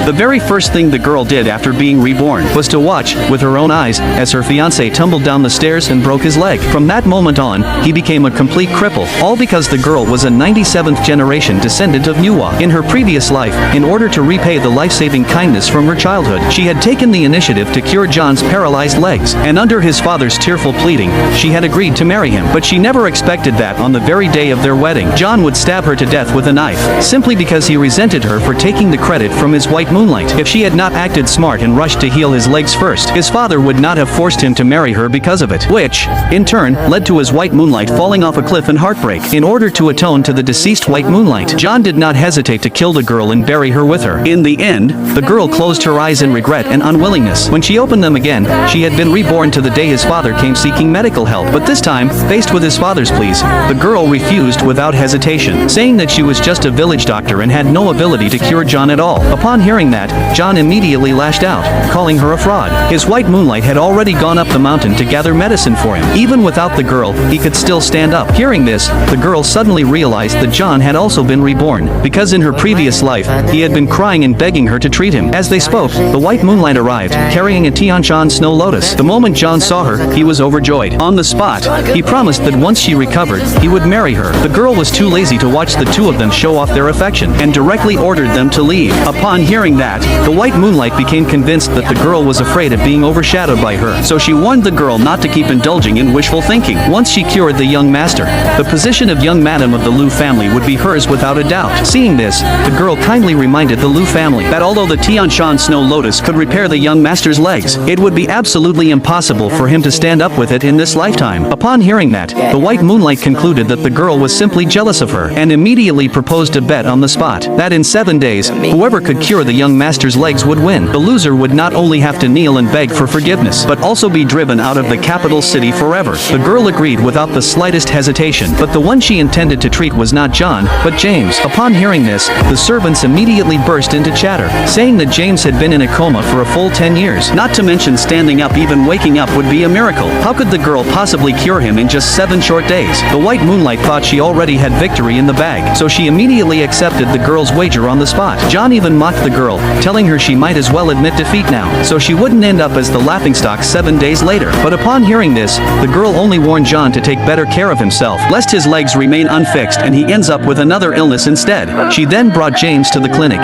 The very first thing the girl did after being reborn was to watch, with her own eyes, as her fiancé tumbled down the stairs and broke his leg. From that moment on, he became a complete cripple, all because the girl was a 97th generation descendant of Nuwa. In her previous life, in order to repay the life-saving kindness from her childhood, she had taken the initiative to cure John's paralyzed legs, and under his father's tearful pleading, she had agreed to marry him. But she never expected that on the very day of their wedding, John would stab her to death with a knife, simply because he resented her for taking the credit from his white moonlight. If she had not acted smart and rushed to heal his legs first, his father would not have forced him to marry her because of it, which, in turn, led to his white moonlight falling off a cliff in heartbreak. In order to atone to the deceased white moonlight, John did not hesitate to kill the girl and bury her with her. In the end, the girl closed her eyes in regret and unwillingness. When she opened them again, she had been reborn to the day his father came seeking medical help. But this time, faced with his father's pleas, the girl refused without hesitation, saying that she was just a village doctor and had no ability to cure John at all. Upon hearing that, John immediately lashed out, calling her a fraud. His white moonlight had already gone up the mountain to gather medicine for him. Even without the girl, he could still stand up. Hearing this, the girl suddenly realized that John had also been reborn, because in her previous life, he had been crying and begging her to treat him. As they spoke, the white moonlight arrived, carrying a Tianshan snow lotus. The moment John saw her, he was overjoyed. On the spot, he promised that once she recovered, he would marry her. The girl was too lazy to watch the two of them show off their affection, and directly ordered them to leave. Upon hearing that, the white moonlight became convinced that the girl was afraid of being overshadowed by her, so she warned the girl not to keep indulging in wishful thinking. Once she cured the young master, the position of young madam of the Liu family would be hers without a doubt. Seeing this, the girl kindly reminded the Liu family that although the Tianshan snow lotus could repair the young master's legs, it would be absolutely impossible for him to stand up with it in this lifetime. Upon hearing that, the white moonlight concluded that the girl was simply jealous of her, and immediately proposed a bet on the spot, that in 7 days, whoever could cure the young master's legs would win. The loser would not only have to kneel and beg for forgiveness, but also be driven out of the capital city forever. The girl agreed without the slightest hesitation, but the one she intended to treat was not John, but James. Upon hearing this, the servants immediately burst into chatter, saying that James had been in a coma for a full 10 years. Not to mention standing up, even waking up would be a miracle. How could the girl possibly cure him in just 7 short days? The white moonlight thought she already had victory in the bag, so she immediately accepted the girl's wager on the spot. John even mocked the girl, telling her she might as well admit defeat now, so she wouldn't end up as the laughingstock 7 days later. But upon hearing this, the girl only warned John to take better care of himself, lest his legs remain unfixed and he ends up with another illness instead. She then brought James to the clinic.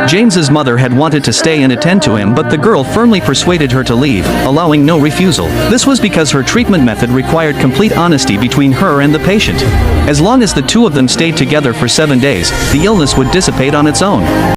James's mother had wanted to stay and attend to him, but the girl firmly persuaded her to leave, allowing no refusal. This was because her treatment method required complete honesty between her and the patient. As long as the two of them stayed together for 7 days, the illness would dissipate on its own.